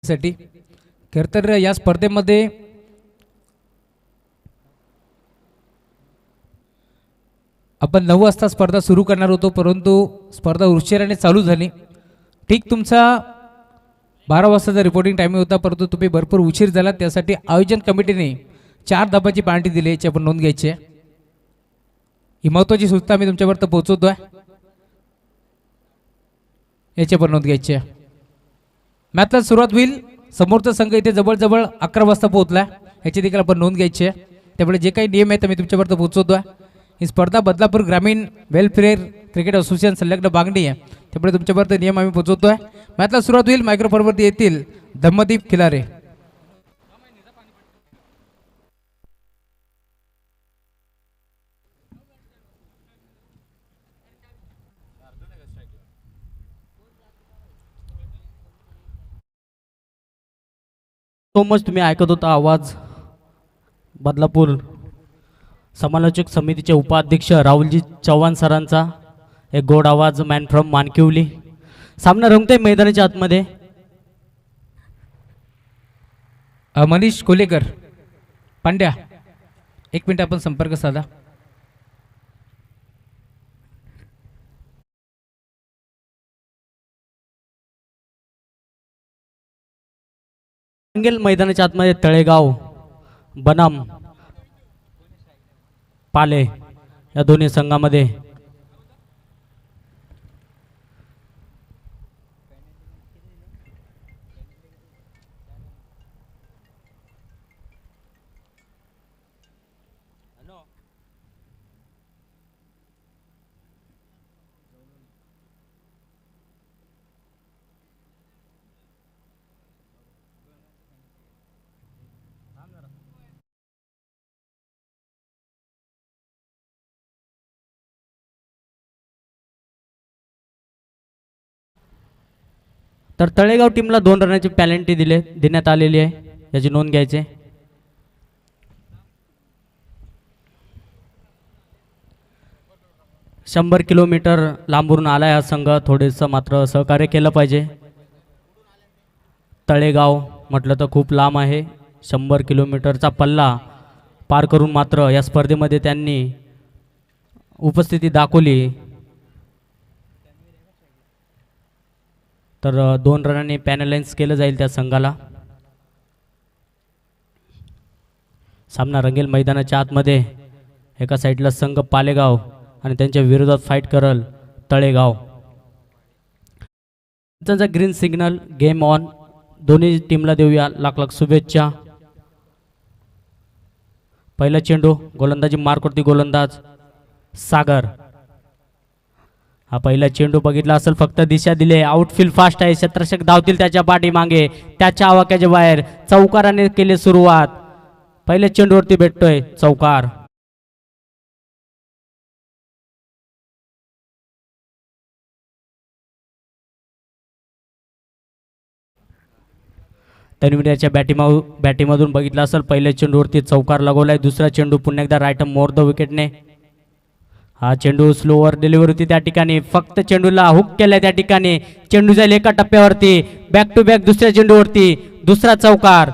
साठी खरं तर या स्पर्धेमध्ये आपण 9 वाजता स्पर्धा सुरू करणार होतो, परंतु स्पर्धा उशिराने चालू झाली. ठीक तुमचा 12 वाजताचा रिपोर्टिंग टायमिंग होता, परंतु तुम्ही भरपूर उशीर झाला. त्यासाठी आयोजन कमिटीने 4 धाबाची पार्टी दिली, याची आपण नोंद घ्यायची आहे. ही महत्त्वाची सूचना मी तुमच्यापर्यंत पोहोचवतोय, याची आपण नोंद घ्यायची आहे. मॅचला सुरुवात होईल. समोरचा संघ इथे जवळजवळ 11 वाजता पोहोचला, याची देखील आपण नोंद घ्यायची आहे. त्यामुळे जे काही नियम आहेत मी तुमच्यापर्यंत पोहोचवतोय. ही स्पर्धा बदलापूर ग्रामीण वेलफेअर क्रिकेट असोसिएशन संलग्न बांगडी आहे, त्यामुळे तुमच्यापर्यंत नियम आम्ही पोहोचवतोय. मॅचला सुरुवात होईल. मायक्रोफोनवरती येतील धम्मदीप खिलारे. सो मच तुम्ही ऐकत होता आवाज बदलापूर समालोचक समितीचे उपाध्यक्ष राहुलजी चव्हाण सरांचा. एक गोड आवाज मॅन फ्रॉम मानकिवली. सामना रंगतोय मैदानाच्या आतमध्ये. मनीष कोलेकर पांड्या, 1 मिनिट आपण संपर्क साधा. रंगेल मैदानाच्या आतमध्ये तळेगाव बनाम पाले या दोन्ही संघामध्ये तर तळेगाव टीमला 2 रनाची पॅलेंटी देण्यात आलेली आहे, याची नोंद घ्यायची. 100 किलोमीटर लांबून आला हा संघ, थोडेसं मात्र सहकार्य केलं पाहिजे. तळेगाव म्हटलं तर खूप लांब आहे. 100 किलोमीटरचा पल्ला पार करून मात्र या स्पर्धेमध्ये त्यांनी उपस्थिती दाखवली. तर 2 रनांनी पॅनलाइज केलं जाईल त्या संघाला. सामना रंगेल मैदानाच्या आतमध्ये. एका साईडला संघ पालेगाव आणि त्यांच्या विरोधात फाईट करल तळेगाव. त्यांचा ग्रीन सिग्नल, गेम ऑन. दोन्ही टीमला देऊया लाख लाख शुभेच्छा. पहिला चेंडू गोलंदाजी मार्कवरती गोलंदाज सागर. हा पहिला चेंडू बघितला असेल, फक्त दिशा दिले. आउटफील्ड फास्ट आहे, क्षेत्ररक्षक धावतील त्याच्या पाठीमागे, त्याच्या आवाक्याच्या बाहेर. चौकाराने केली सुरुवात. पहिल्या चेंडूवरती भेटतोय चौकार. तन्वीरच्या बॅटीमधून बघितला असेल, पहिल्या चेंडूवरती चौकार लगवलाय. दुसरा चेंडू पुन्हा एकदा राईट मोर द विकेटने. हा चेंडू स्लोवर डिलिव्हरी होती त्या ठिकाणी, फक्त चेंडूला हुक केलाय त्या ठिकाणी. चेंडू जाईल एका टप्प्यावरती, बॅक टू बॅक दुसऱ्या चेंडूवरती दुसरा चौकार.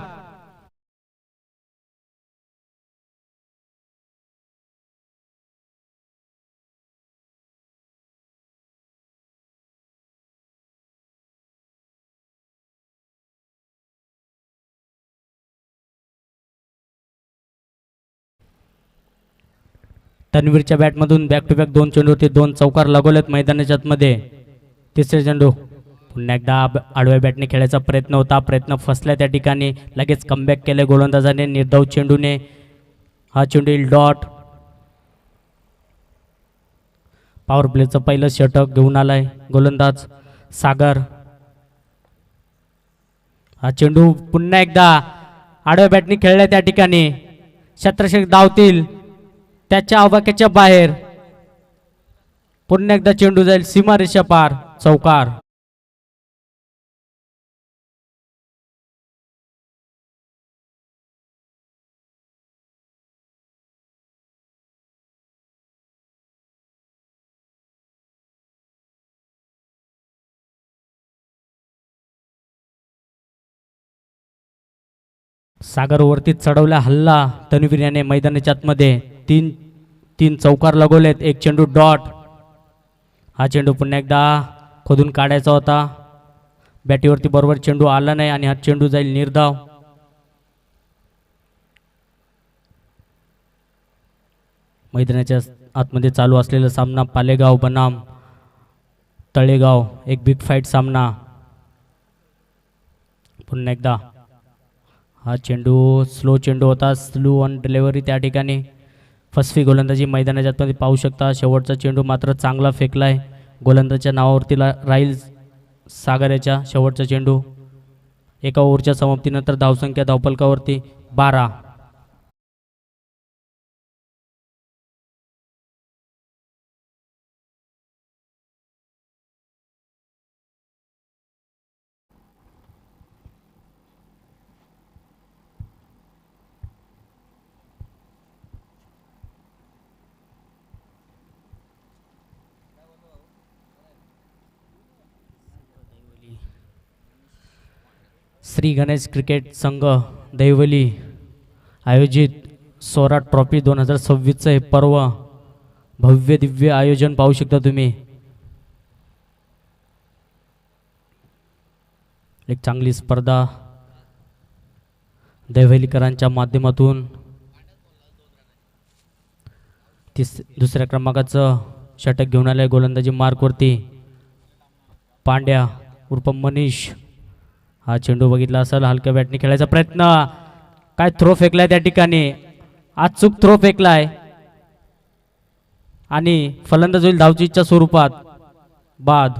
तन्वीरच्या बॅटमधून बॅक टू बॅक 2 चेंडूवरती 2 चौकार लगवलेत मैदानाच्या आतमध्ये. तिसरे चेंडू पुन्हा एकदा आडव्या बॅटने खेळायचा प्रयत्न होता, प्रयत्न फसला त्या ठिकाणी. लगेच कमबॅक केले गोलंदाजाने निर्धाव चेंडूने. हा चेंडू येईल डॉट. पॉवर प्लेचं पहिलं षटक घेऊन आलाय गोलंदाज सागर. हा चेंडू पुन्हा एकदा आडव्या बॅटने खेळलाय त्या ठिकाणी. क्षेत्ररक्षक धावतील त्याच्या आवाक्याच्या बाहेर. पुन्हा एकदा चेंडू जाईल सीमारेषा पार, चौकार. सागर वरती चढवला हल्ला तन्वीर याने मैदानाच्या आतमध्ये तीन तीन चौकार लगवलेत. एक चेंडू डॉट. हा चेंडू पुन्हा एकदा खोदून काढायचा होता. बॅटीवरती बरोबर चेंडू आला नाही आणि हा चेंडू जाईल निर्धाव. मैदानाच्या आतमध्ये चालू असलेला सामना पालेगाव बनाम तळेगाव, एक बिग फाईट सामना. पुन्हा एकदा हा चेंडू स्लो चेंडू होता, स्लो ऑन डिलेव्हरी त्या ठिकाणी. फसवी गोलंदाजी मैदानाच्या आतमध्ये पाहू शकता. शेवटचा चेंडू मात्र चांगला फेकलाय. गोलंदाजच्या नावावरती राहील सागर याच्या शेवटचा चेंडू. एका ओव्हरच्या समाप्तीनंतर धावसंख्या धावफलकावरती 12. श्री गणेश क्रिकेट संघ दैवली आयोजित स्वराट ट्रॉफी 2026चं हे पर्व, भव्य दिव्य आयोजन पाहू शकता तुम्ही. एक चांगली स्पर्धा दैवलीकरांच्या माध्यमातून. दुसऱ्या क्रमांकाचं षटक घेऊन आलंय गोलंदाजी मार्कवरती पांड्या उर्फ मनीष. हा चेंडू बघितला असेल, हलक्या बॅटने खेळायचा प्रयत्न. काय थ्रो फेकलाय त्या ठिकाणी, अचूक थ्रो फेकलाय आणि फलंदाज होईल धावचीच्या स्वरूपात बाद.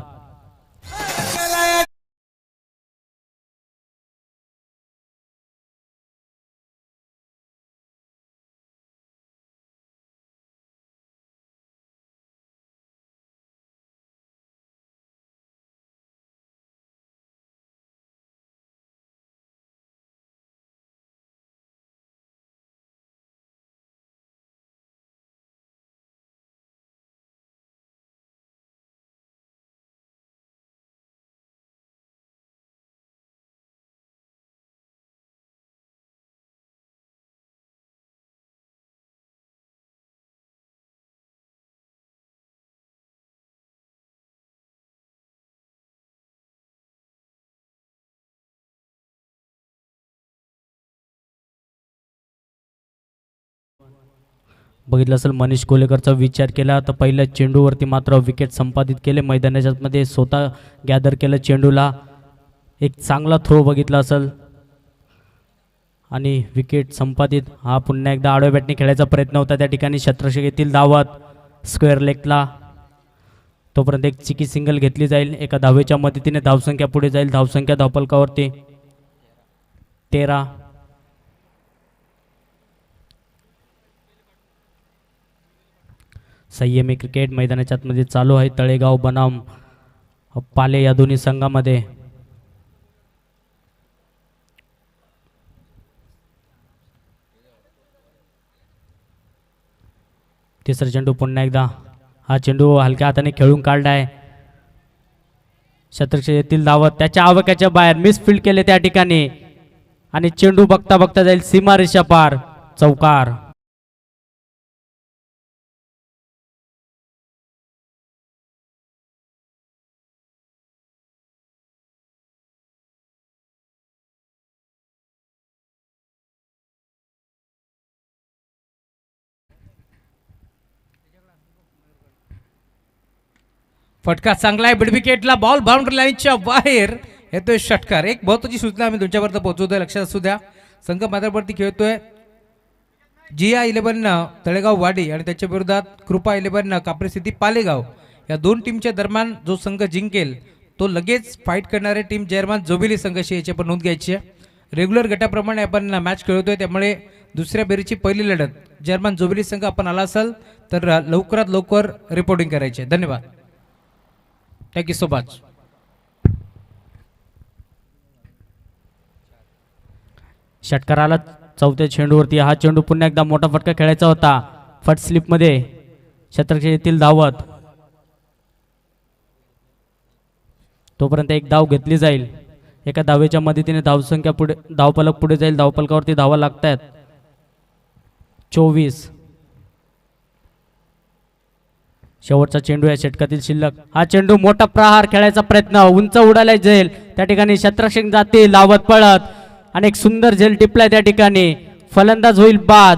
बघितलं असेल मनीष कोलेकरचा विचार केला तर पहिल्या चेंडूवरती मात्र विकेट संपादित केले. मैदानाच्या मध्ये स्वतः गॅदर केलं चेंडूला. एक चांगला थ्रो बघितला असेल आणि विकेट संपादित. हा पुन्हा एकदा आडव्या बॅटने खेळायचा प्रयत्न होता त्या ठिकाणी. शतरक्षक येथील धावत स्क्वेअर लेगला. तोपर्यंत एक चिकी सिंगल घेतली जाईल. एका धावेच्या मदतीने धावसंख्या पुढे जाईल. धावसंख्या धावफलकावरती 13. संयमी क्रिकेट मैदानाच्या आतमध्ये चालू आहे. तळेगाव बनाम पाले या दोन्ही संघामध्ये. तिसरा चेंडू पुन्हा एकदा. हा चेंडू हलक्या हाताने खेळून काढलाय. शतरक्षक येथील धावत त्याच्या आवाक्याच्या बाहेर मिसफिल्ड केले त्या ठिकाणी आणि चेंडू बघता बघता जाईल सीमारेषा पार. चौकार. फटका चांगला आहे मिड विकेटला. बॉल बाउंड्री लाईनच्या बाहेर येतोय षटकार. एक महत्वाची सूचना आम्ही तुमच्यापर्यंत पोहोचवतोय, लक्षात असू द्या. संघ मैदानावरती खेळतोय जिया 11 तळेगाव वाडी आणि त्याच्या विरोधात कृपा 11 कापरी सिटी पालेगाव. या दोन टीमच्या दरम्यान जो संघ जिंकेल तो लगेच फाईट करणारे टीम जर्मन जोबिली संघाशी याची आपण नोंद घ्यायची आहे. रेग्युलर गटाप्रमाणे आपण मॅच खेळतोय, त्यामुळे दुसऱ्या बेरीची पहिली लढत जर्मन जोबिली संघ आपण आला असाल तर लवकरात लवकर रिपोर्टिंग करायची आहे. धन्यवाद. Thank you so much. षटकाराला चौथ्या चेंडूवरती. हा चेंडू पुन्हा एकदा मोठा फटका खेळायचा होता. फट स्लिपमध्ये शतरक्षक येथील धावत. तोपर्यंत एक धाव घेतली जाईल. एका धावेच्या मदतीने धावसंख्या पुढे धावफलक पुढे जाईल. धावफलकावरती धावा लागत आहेत 24. शेवटचा चेंडू या षटकातील शिल्लक. हा चेंडू मोठा प्रहार खेळायचा प्रयत्न उंच उडायला जाईल त्या ठिकाणी क्षेत्ररक्षक जातील लावत पळत आणि एक सुंदर झेल टिपलाय त्या ठिकाणी. फलंदाज होईल बाद.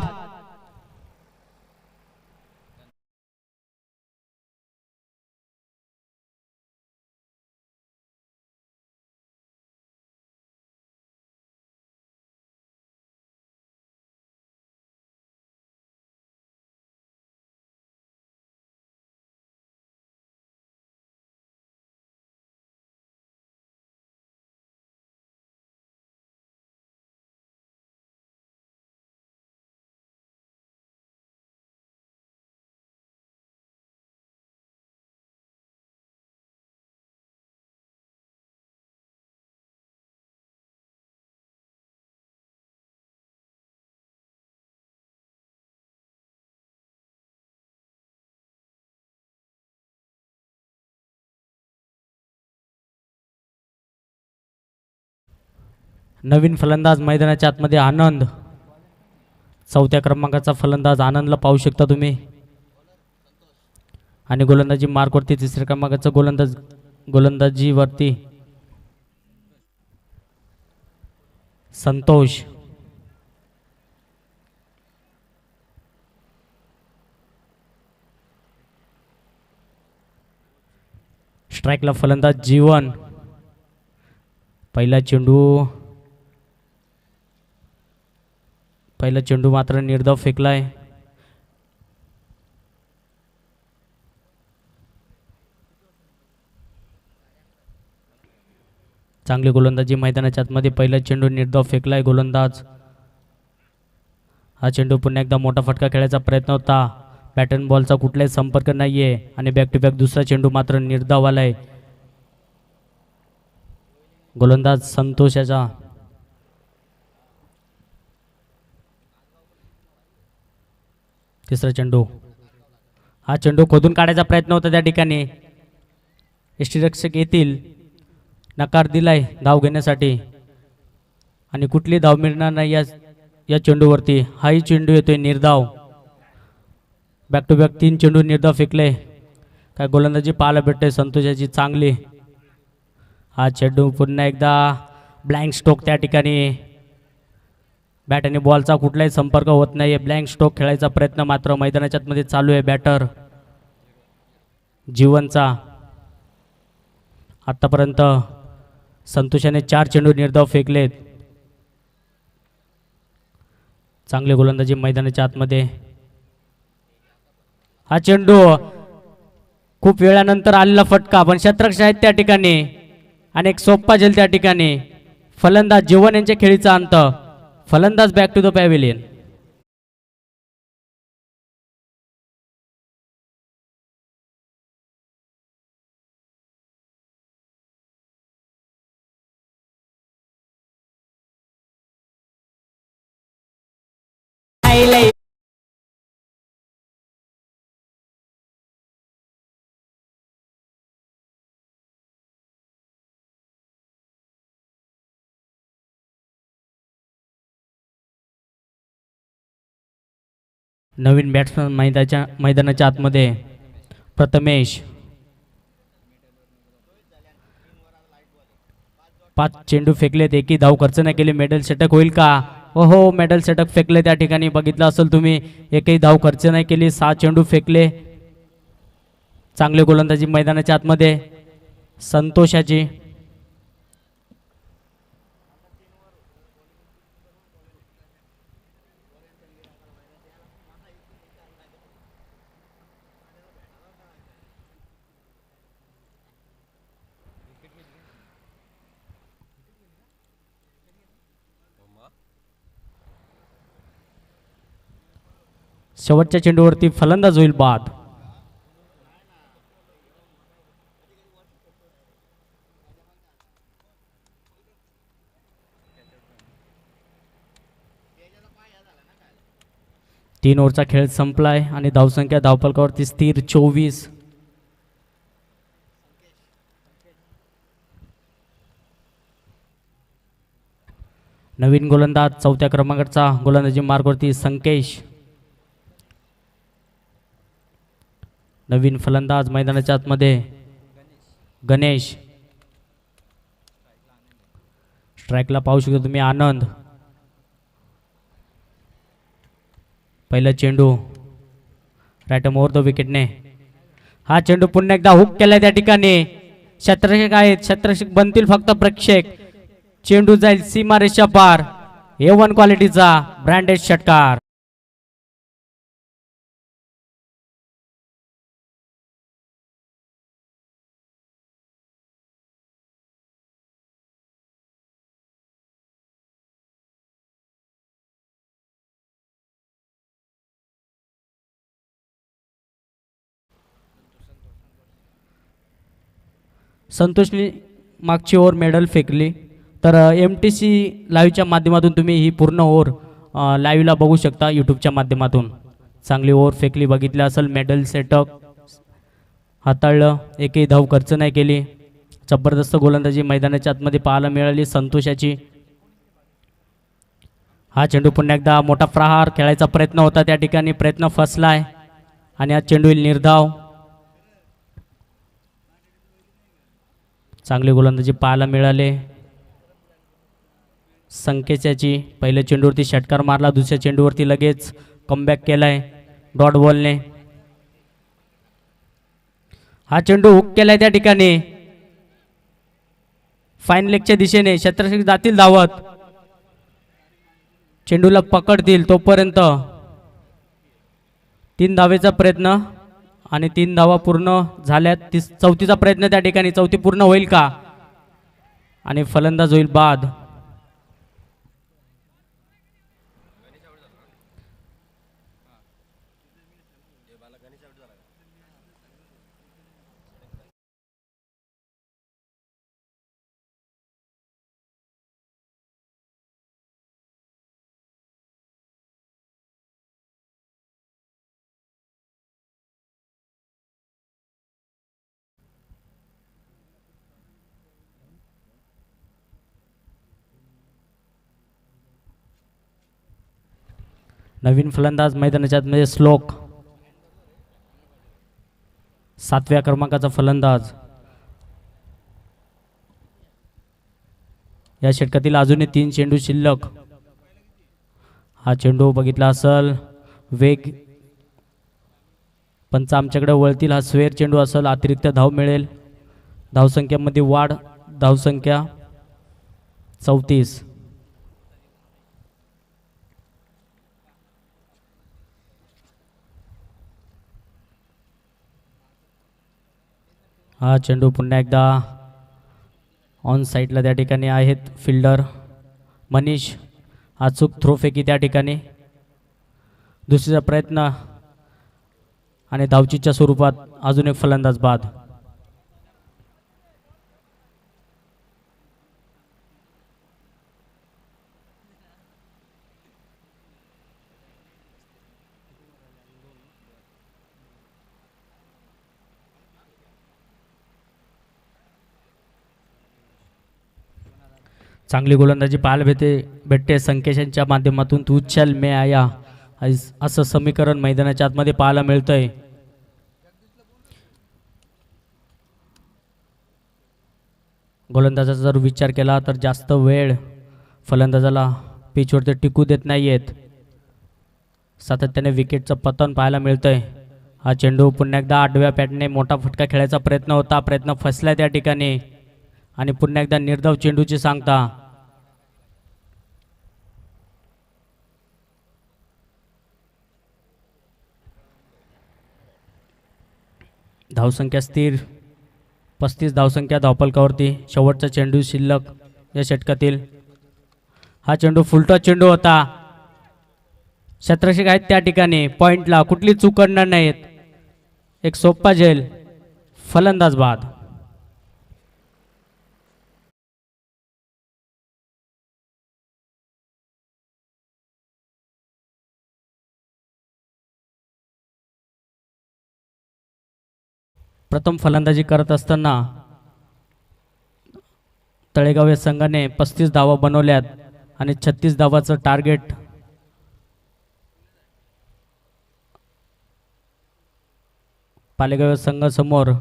नवीन फलंदाज मैदानाच्या आतमध्ये आनंद. चौथ्या क्रमांकाचा फलंदाज आनंदला पाहू शकता तुम्ही. आणि गोलंदाजी मार्कवरती तिसऱ्या क्रमांकाचा गोलंदाजीवरती संतोष. स्ट्राईकला फलंदाज जीवन. पहिला चेंडू मात्र निर्धाव फेकलाय. चांगली गोलंदाजी मैदानाच्या आतमध्ये. पहिला चेंडू निर्धाव फेकलाय गोलंदाज. हा चेंडू पुन्हा एकदा मोठा फटका खेळायचा प्रयत्न होता. पॅटर्न बॉलचा कुठलाही संपर्क नाहीये आणि बॅक टू बॅक दुसरा चेंडू मात्र निर्धाव आलाय. गोलंदाज संतोषाचा. तिसरा चेंडू. हा चेंडू खोदून काढायचा प्रयत्न होता त्या ठिकाणी. यष्टीरक्षक येतील. नकार दिलाय धाव घेण्यासाठी आणि कुठली धाव मिळणार नाही या चेंडूवरती. हाही चेंडू येतोय निर्धाव. बॅक टू बॅक 3 चेंडू निर्धाव फेकले. काय गोलंदाजी पाहायला भेटते संतोषाची चांगली. हा चेंडू पुन्हा एकदा ब्लँक स्ट्रोक त्या ठिकाणी. बॅट आणि बॉलचा कुठलाही संपर्क होत नाही. ब्लँक स्ट्रोक खेळायचा प्रयत्न मात्र मैदानाच्या आतमध्ये चालू आहे बॅटर जीवनचा. आतापर्यंत संतोषाने 4 चेंडू निर्धाव फेकलेत. चांगली गोलंदाजी मैदानाच्या आतमध्ये. हा चेंडू खूप वेळानंतर आलेला फटका पण क्षेत्ररक्षक आहेत त्या ठिकाणी आणि एक सोप्पा झेल त्या ठिकाणी. फलंदाज जीवन यांच्या खेळीचा अंत. फलंदाज बॅक टू द पॅव्हिलियन. नवीन बॅट्समन मैदानाच्या आतमध्ये प्रथमेश. 5 चेंडू फेकलेत. एकही धाव खर्च नाही केली. मेडल षटक होईल का? हो मेडल षटक फेकले त्या ठिकाणी. बघितलं असेल तुम्ही. एकही धाव खर्च नाही केली. 6 चेंडू फेकले. चांगले गोलंदाजी मैदानाच्या आतमध्ये संतोषाची. शेवटच्या चेंडूवरती फलंदाज होईल बाद. तीन ओव्हरचा खेळ संपलाय आणि धावसंख्या धावफलकावरती स्थिर 24. नवीन गोलंदाज चौथ्या क्रमांकाचा गोलंदाजी मार्गवरती संकेश. नवीन फलंदाज मैदानाच्या आतमध्ये गणेश. स्ट्राईकला पाहू शकता तुम्ही आनंद. पहिला चेंडू राईट ओव्हर द विकेटने. हा चेंडू पुन्हा एकदा हुक केलाय त्या ठिकाणी. क्षेत्ररक्षक आहेत, क्षेत्ररक्षक बनतील फक्त प्रेक्षक. चेंडू जाईल सीमारेषा पार. A1 क्वालिटीचा ब्रँडेड षटकार. संतोषने मागची ओव्हर मेडल फेकली. तर MTC लाईव्हच्या माध्यमातून तुम्ही ही पूर्ण ओव्हर लाईव्हला बघू शकता यूट्यूबच्या माध्यमातून. चांगली ओव्हर फेकली, बघितलं असेल. मेडल सेटअप हाताळलं, एकही धाव खर्च नाही केली. जबरदस्त गोलंदाजी मैदानाच्या आतमध्ये पाहायला मिळाली संतोषाची. हा चेंडू पुन्हा एकदा मोठा प्रहार खेळायचा प्रयत्न होता त्या ठिकाणी, प्रयत्न फसलाय आणि हा चेंडू येईल निर्धाव. चांगली गोलंदाजी पाहायला मिळाले संकेशाची. पहिल्या चेंडूवरती षटकार मारला, दुसऱ्या चेंडूवरती लगेच कमबॅक केलाय डॉट बॉलने. हा चेंडू हुक केलाय त्या ठिकाणी फाईन लेगच्या दिशेने. क्षेत्ररक्षक जातील धावत, चेंडूला पकडतील तोपर्यंत 3 धावेचा प्रयत्न आणि 3 धावा पूर्ण झाल्यात. चौथीचा प्रयत्न त्या ठिकाणी, चौथी पूर्ण होईल का आणि फलंदाज होईल बाद. नवीन फलंदाज मैदानाच्या आतमध्ये श्लोक, 7व्या क्रमांकाचा फलंदाज. या षटकातील अजूनही 3 चेंडू शिल्लक. हा चेंडू बघितला असेल, वेग पंच आमच्याकडे वळतील. हा स्वेर चेंडू असेल, अतिरिक्त धाव मिळेल. धावसंख्येमध्ये वाढ, धावसंख्या 34. हा चेंडू पुन्हा एकदा ऑन साईडला त्या ठिकाणी आहेत फिल्डर मनीष. अचूक थ्रो फेकी त्या ठिकाणी. दुसरीचा प्रयत्न आणि धावचीच्या स्वरूपात अजून एक फलंदाज बाद. चांगली गोलंदाजी पाहायला भेटते संकेशांच्या माध्यमातून. तू चल मे आया असं समीकरण मैदानाच्या आतमध्ये पाहायला मिळतंय. गोलंदाजाचा जर विचार केला तर जास्त वेळ फलंदाजाला पिचवरती टिकू देत नाही आहेत. सातत्याने विकेटचं पतन पाहायला मिळतंय. हा चेंडू पुन्हा एकदा आडव्या पॅटने मोठा फटका खेळायचा प्रयत्न होता, प्रयत्न फसला त्या ठिकाणी आणि पुन्हा एकदा निर्धाव चेंडूची सांगता. धावसंख्या स्थिर 35 धावसंख्या धावफलकावरती. शेवटचा चेंडू शिल्लक या षटकातील. हा चेंडू फुलटॉस चेंडू होता. क्षेत्ररक्षक आहेत त्या ठिकाणी पॉइंटला, कुठली चूक करणार नाहीत. एक सोप्पा झेल, फलंदाज बाद. प्रथम फलंदाजी करत असताना तळेगाव या संघाने 35 धावा बनवल्यात आणि 36 धावाचं टार्गेट पालेगाव संघासमोर.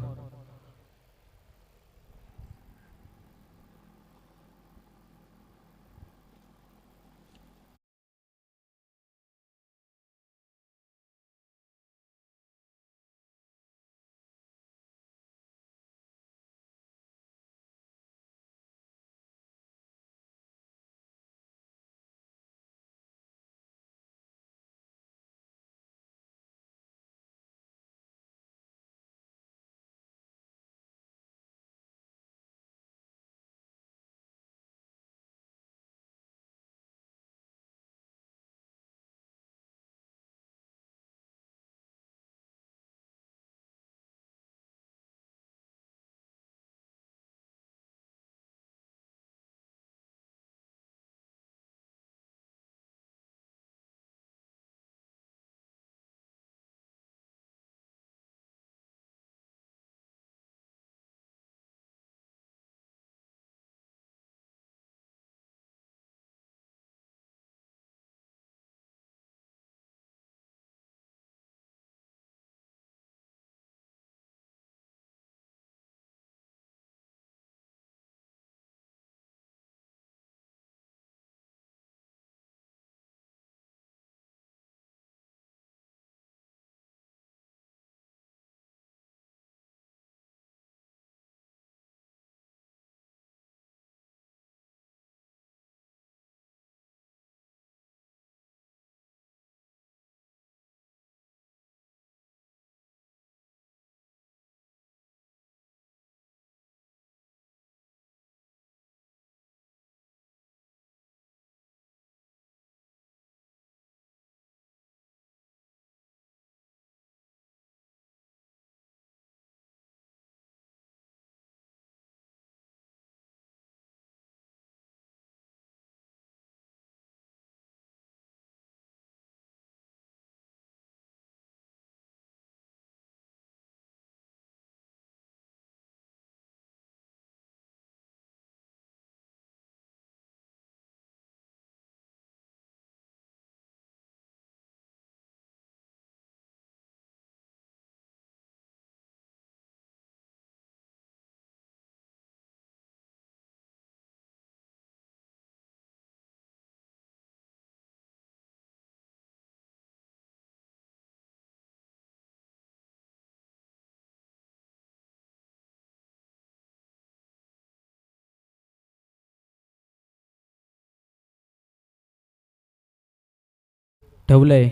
ठेवलंय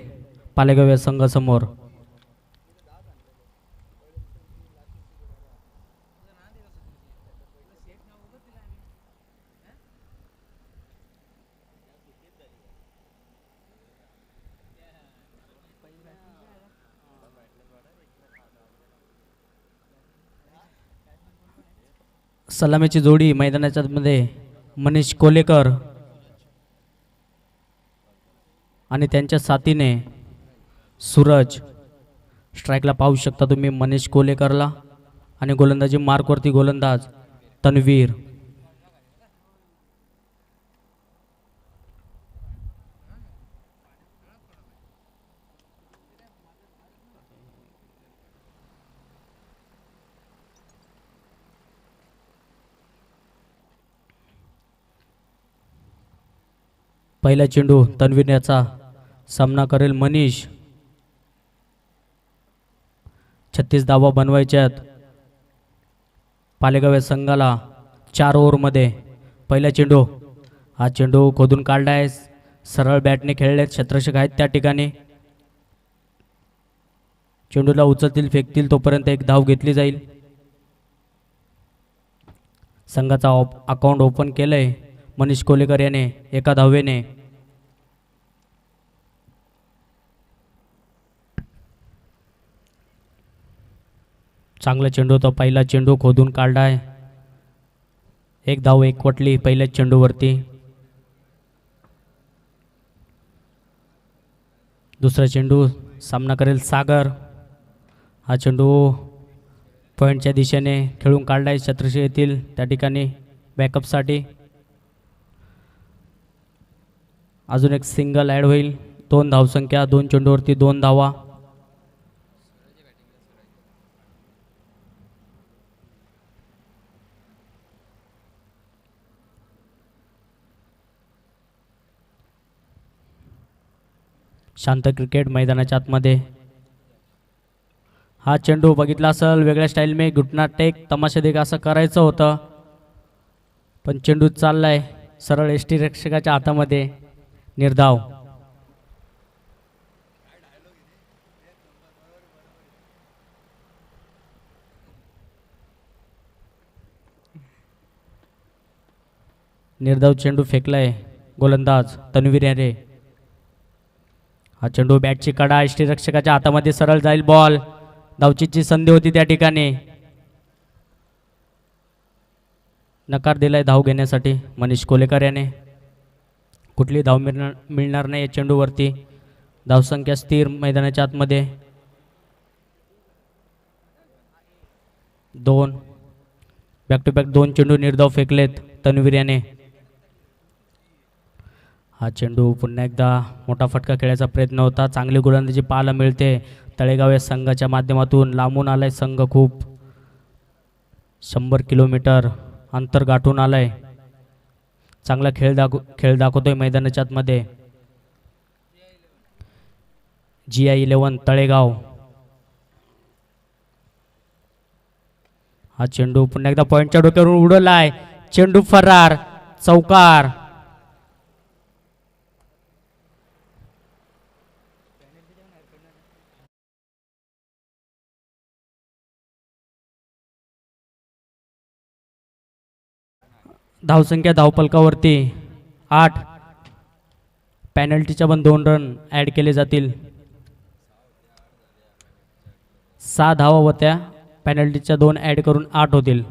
पालेगाव या संघासमोर. सलामीची जोडी मैदानाच्या मध्ये मनीष कोलेकर आणि त्यांच्या साथीने सूरज. स्ट्राईकला पाहू शकता तुम्ही मनीष कोलेकरला आणि गोलंदाजी मार्कवरती गोलंदाज तन्वीर. पहिला चेंडू तन्वीर याचा सामना करेल मनीष. 36 धावा बनवायच्यात पालेगाव या संघाला 4 ओव्हरमध्ये. पहिला चेंडू, हा चेंडू खोदून काढलाय, सरळ बॅटने खेळले, क्षेत्ररक्षक आहेत त्या ठिकाणी. चेंडूला उचलतील फेकतील तोपर्यंत एक धाव घेतली जाईल. संघाचा अकाउंट ओपन केलंय मनीष कोलेकर याने एका धावेने. चांगला चेंडू तो पहिला चेंडू खोदून काढलाय, एक धाव एकवटली पहिल्याच चेंडूवरती. दुसरा चेंडू सामना करेल सागर. हा चेंडू पॉईंटच्या दिशेने खेळून काढलाय क्षेत्ररक्षक येतील त्या ठिकाणी बॅकअपसाठी. अजून एक सिंगल ॲड होईल. 2 धावसंख्या, 2 चेंडूवरती 2 धावा. शांत क्रिकेट मैदानाच्या आतमध्ये. हा चेंडू बघितला असेल वेगळ्या स्टाईलने घुटना टेक तमाशा देख असं करायचं होतं, पण चेंडू चाललाय सरळ एस टी रक्षकाच्या हातामध्ये. निर्धाव. निर्धाव चेंडू फेकलाय गोलंदाज तन्वीर यारे. हा चेंडू बॅटची कडा एस टी रक्षकाच्या हातामध्ये सरळ जाईल बॉल. धावचीची संधी होती त्या ठिकाणी. नकार दिलाय धाव घेण्यासाठी मनीष कोलेकर याने. कुठली धाव मिळणार नाही या चेंडूवरती. धावसंख्या स्थिर मैदानाच्या आतमध्ये. 2 बॅक टू बॅक 2 चेंडू निर्धाव फेकलेत तन्वीर याने. हा चेंडू पुन्हा एकदा मोठा फटका खेळायचा प्रयत्न होता. चांगली गोलंदाजी पाहायला मिळते तळेगाव या संघाच्या माध्यमातून. लांबून आलाय संघ, खूप 100 किलोमीटर अंतर गाठून आलाय. चांगला खेळ दाखवतोय मैदानाच्या आतमध्ये. GI11 तळेगाव. हा चेंडू पुन्हा एकदा पॉईंटच्या डोक्यावरून उडवलाय. चेंडू फरार. चौकार. धावसंख्या धावपलकावरती 8. पॅनल्टीच्या पण 2 रन ॲड केले जातील. 6 धावा होत्या, पॅनल्टीच्या 2 ॲड करून 8 होतील.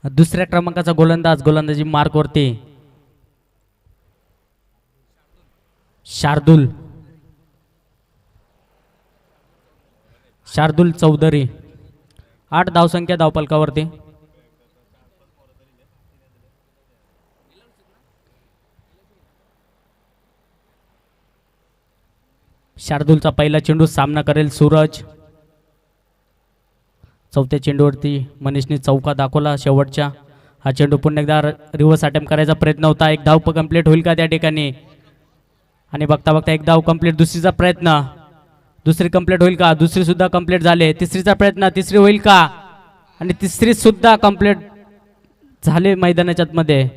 दुसऱ्या क्रमांकाचा गोलंदाज गोलंदाजी मार्कवरती शार्दुल चौधरी. 8 धावसंख्या धावपलकावरती. शार्दुलचा पहिला चेंडू सामना करेल सूरज. चौथ्या चेंडूवरती मनीषने चौका दाखवला शेवटच्या. हा चेंडू पुन्हा एकदा रिव्हर्स अटेम्प्ट करायचा प्रयत्न होता. एक धाव कंप्लीट होईल का त्या ठिकाणी? आणि बघता बघता एक धाव कंप्लीट. दुसरीचा प्रयत्न. दुसरी कंप्लीट होईल का? दुसरी सुद्धा कंप्लीट झाले. तिसरीचा प्रयत्न. तिसरी होईल का? आणि तिसरी सुद्धा कंप्लीट झाले मैदानाच्या आतमध्ये.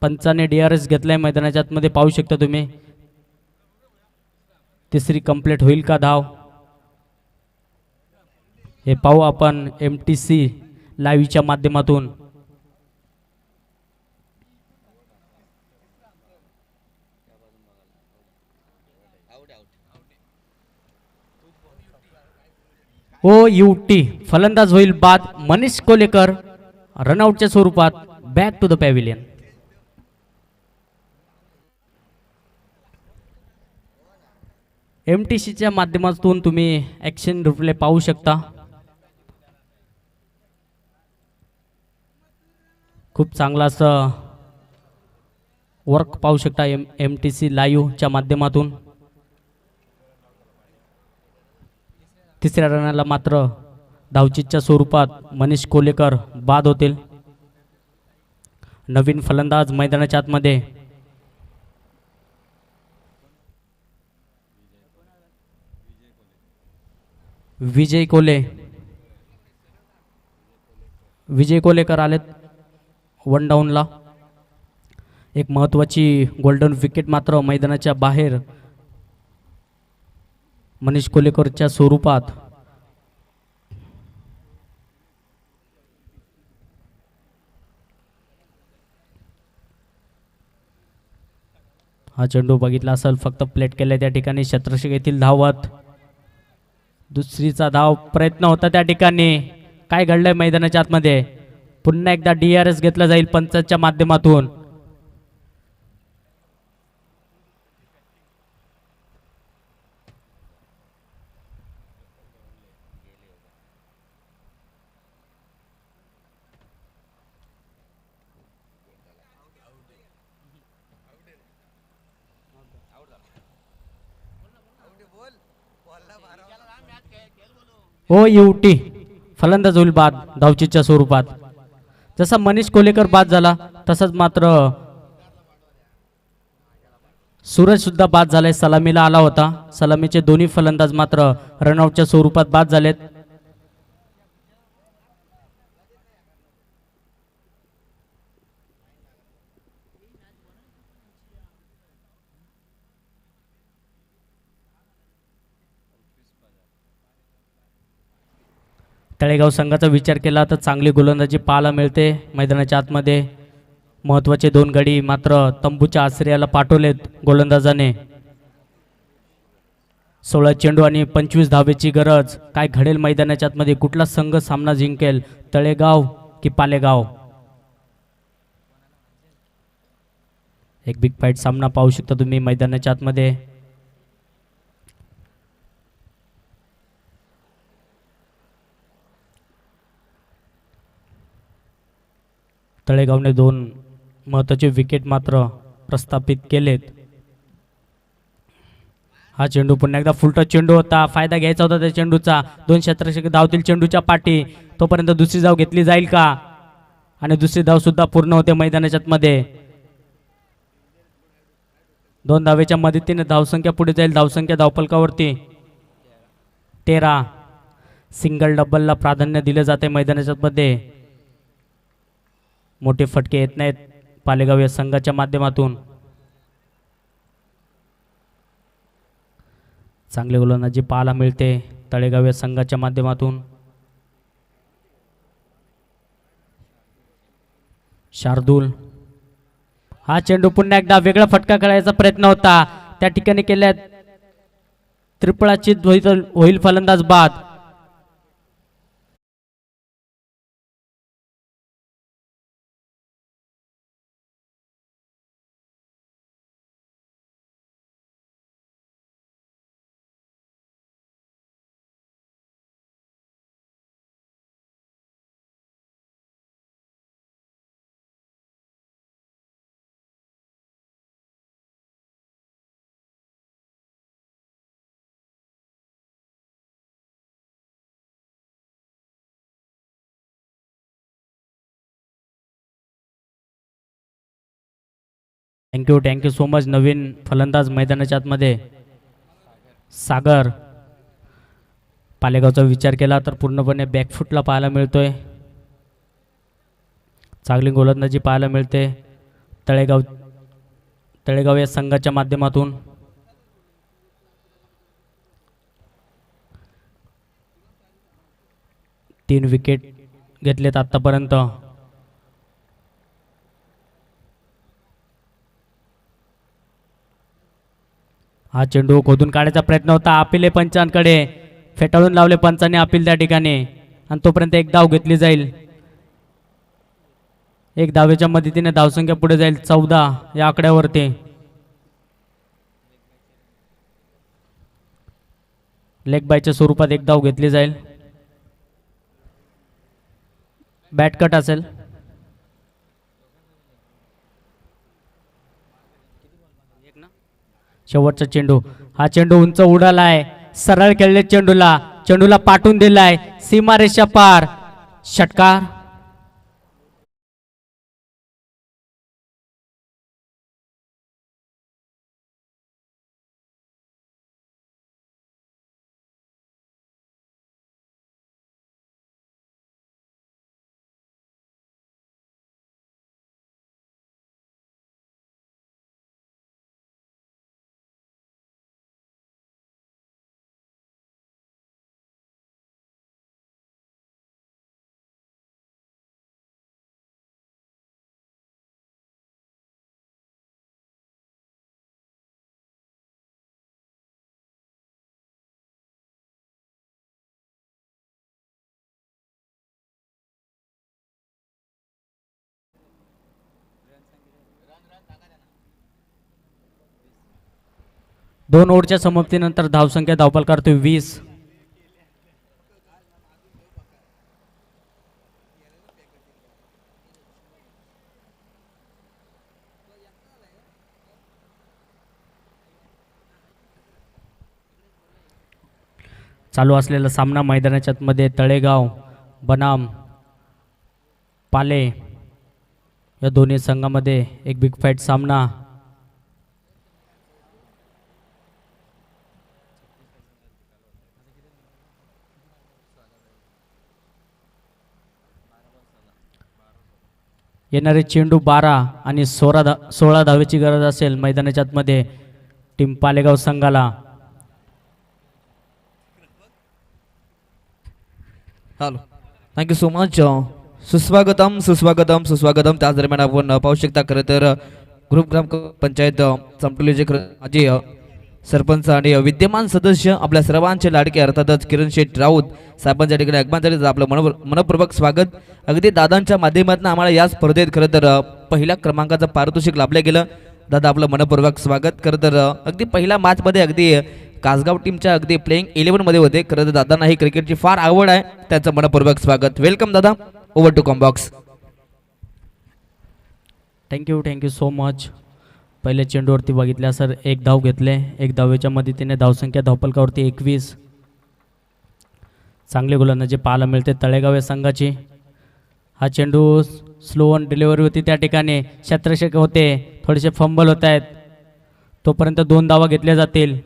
पंचाने DRS घेतलाय मैदानाच्या आतमध्ये, पाहू शकता तुम्ही. तिसरी कंप्लीट होईल का धाव? हे पाहू आपण MTC लाईव्हच्या माध्यमातून. OUT फलंदाज होईल बाद. मनीष कोलेकर रनआउटच्या स्वरूपात बॅक टू द पॅव्हिलियन. MTCच्या माध्यमातून तुम्ही ॲक्शन रिप्ले पाहू शकता. खूप चांगला असं वर्क पाहू शकता MTC लाईव्हच्या माध्यमातून. तिसऱ्या रनाला मात्र धावचीच्या स्वरूपात मनीष कोलेकर बाद होतील. नवीन फलंदाज मैदानाच्या आतमध्ये. विजय कोले. विजय कोलेकर आलेत वन डाऊनला. एक महत्त्वाची गोल्डन विकेट मात्र मैदानाच्या बाहेर मनीष कोलेकरच्या स्वरूपात. हा चेंडू बघितला असेल, फक्त प्लेट केले त्या ठिकाणी. शत्रक्षक येथील धावत, दुसरीचा धाव प्रयत्न होता त्या ठिकाणी. काय घडलंय मैदानाच्या आतमध्ये? पुन्हा एकदा DRS घेतला जाईल पंचाच्या माध्यमातून. हो युटी फलंदाज होईल बाद धावचीच्या स्वरूपात. जसा मनीष कोलेकर बाद झाला तसंच मात्र सूरज सुद्धा बाद झालाय. सलामीला आला होता. सलामीचे दोन्ही फलंदाज मात्र रनआउटच्या स्वरूपात बाद झालेत. तळेगाव संघाचा विचार केला तर चांगली गोलंदाजी पाहायला मिळते मैदानाच्या आतमध्ये. महत्त्वाचे 2 गडी मात्र तंबूच्या आश्रयाला पाठवलेत गोलंदाजाने. 16 चेंडू आणि 25 धावेची गरज. काय घडेल मैदानाच्या आतमध्ये? कुठला संघ सामना जिंकेल? तळेगाव की पालेगाव? एक बिग फाईट सामना पाहू शकता तुम्ही मैदानाच्या आतमध्ये. तळेगावने 2 महत्त्वाचे विकेट मात्र प्रस्थापित केलेत. हा चेंडू पुन्हा एकदा फुलटच चेंडू होता. फायदा घ्यायचा होता त्या चेंडूचा. 2 क्षेत्ररक्षक धावतील चेंडूच्या पाठी. तोपर्यंत दुसरी धाव घेतली जाईल का? आणि दुसरी धाव सुद्धा पूर्ण होते मैदानाच्या आतमध्ये. 2 धावेच्या मदतीने धावसंख्या पुढे जाईल. धावसंख्या धावफलकावरती 13. सिंगल डबलला प्राधान्य दिले जाते मैदानाच्या आतमध्ये. मोठे फटके येत नाहीत पालेगाव या संघाच्या माध्यमातून. चांगले गोलंदाजी पाहायला मिळते तळेगाव या संघाच्या माध्यमातून. शार्दूल, हा चेंडू पुन्हा एकदा वेगळा फटका खेळायचा प्रयत्न होता त्या ठिकाणी केल्यात. त्रिफळाची होईल फलंदाज बाद. Thank you so much. नवीन फलंदाज मैदानाच्या आतमध्ये सागर. पालेगावचा विचार केला तर पूर्णपणे बॅकफुटला पाहायला मिळतोय. चांगली गोलंदाजी पाहायला मिळते तळेगाव या संघाच्या माध्यमातून. तीन विकेट घेतलेत आतापर्यंत. हा चेंडू खोदून काढायचा प्रयत्न होता. अपील पंचांकडे, फेटाळून लावले पंचांनी अपील त्या ठिकाणी. आणि तोपर्यंत एक धाव घेतली जाईल. एक धावेच्या मदतीने धावसंख्या पुढे जाईल 14 या आकड्यावरती. लेग बायच्या स्वरूपात एक धाव घेतली जाईल. बॅट कट असेल. शेवटचा चेंडू. हा चेंडू उंच उडालाय. सरळ खेळले चेंडूला पाठवून दिलाय सीमारेषा पार. षटकार. 2 ओव्हरच्या समाप्तीनंतर धावसंख्या धावपाल करतोय 20. चालू असलेला सामना मैदानाच्या आतमध्ये तळेगाव बनाम पाले या दोन्ही संघामध्ये एक बिग फाईट सामना. येणारे चेंडू 12 आणि 16 धावेची गरज असेल मैदानाच्या आतमध्ये टीम पालेगाव संघाला. Hello, thank you so much. सुस्वागतम सुस्वागतम सुस्वागतम. त्याच दरम्यान आपण पाहू शकता खरं तर ग्रुप ग्रामपंचायत चमटोलीचे माजी सरपंच आणि विद्यमान सदस्य आपल्या सर्वांचे लाडके अर्थातच किरण शेठ राऊत साहेबांच्या ठिकाणी आगमनासाठी आपलं मनपूर्वक स्वागत. अगदी दादांच्या माध्यमातून आम्हाला या स्पर्धेत खरं तर पहिल्या क्रमांकाचं पारितोषिक लाभलं गेलं. दादा आपलं मनपूर्वक स्वागत. खरं तर अगदी पहिल्या मॅचमध्ये अगदी कासगाव टीमच्या अगदी प्लेइंग 11मध्ये होते. खरं तर दादांना ही क्रिकेटची फार आवड आहे, त्यांचं मनपूर्वक स्वागत. वेलकम दादा, over to combox. Thank you so much. पहिल्या चेंडूवरती बघितल्या सर 1 धाव घेतले. 1 धावेच्या मदतीने धावसंख्या धावपलकावरती 21. चांगले गोलंदाजी पाहायला मिळते तळेगाव या संघाची. हा चेंडू स्लो ऑन डिलिव्हरी होती त्या ठिकाणी, क्षेत्ररक्षक होते, थोडेसे फंबल होत आहेत. तोपर्यंत 2 धावा घेतल्या जातील.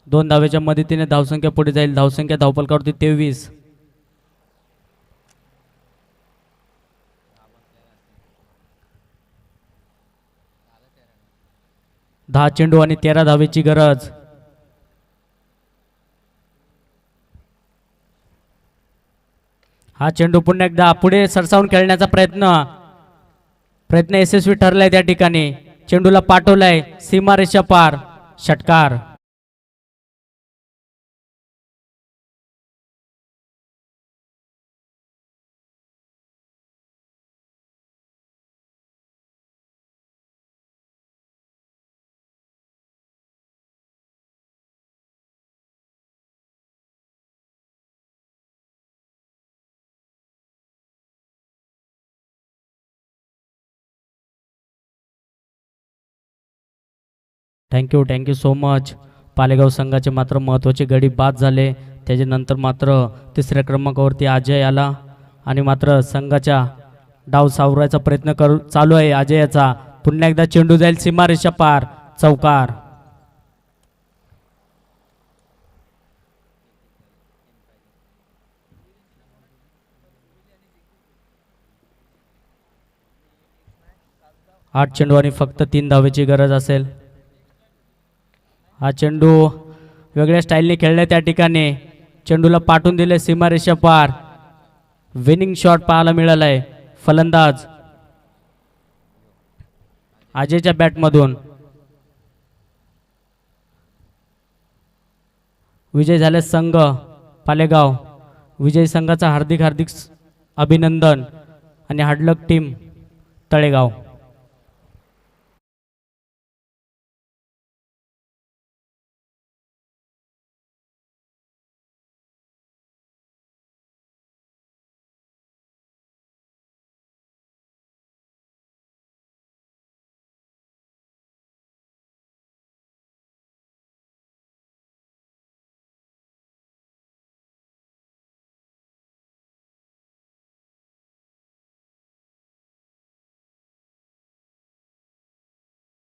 2 धावेच्या मदतीने धावसंख्या पुढे जाईल. धावसंख्या धावपलकावरती 23. दहा चेंडू आणि 13 धावेची गरज. हा चेंडू पुन्हा एकदा पुढे सरसावून खेळण्याचा प्रयत्न यशस्वी ठरलाय. त्या ठिकाणी चेंडूला पाठवलाय सीमारेषा पार. षटकार. Thank you so much. पालेगाव संघाचे मात्र महत्त्वाचे गडी बाद झाले. त्याच्यानंतर मात्र 3ऱ्या क्रमांकावरती अजय आला आणि मात्र संघाच्या डाव सावरायचा प्रयत्न चालू आहे अजयचा. पुन्हा एकदा चेंडू जाईल सीमारेषा पार. चौकार. आठ चेंडू आणि फक्त 3 धावेची गरज असेल. हा चेंडू वेगळ्या स्टाईलने खेळलाय त्या ठिकाणी. चेंडूला पाठवून दिले सीमारेषा पार. विनिंग शॉट पाहायला मिळालाय. फलंदाज अजयच्या बॅटमधून. विजय झाले संघ पालेगाव. विजय संघाचा हार्दिक अभिनंदन आणि हार्डलक टीम तळेगाव.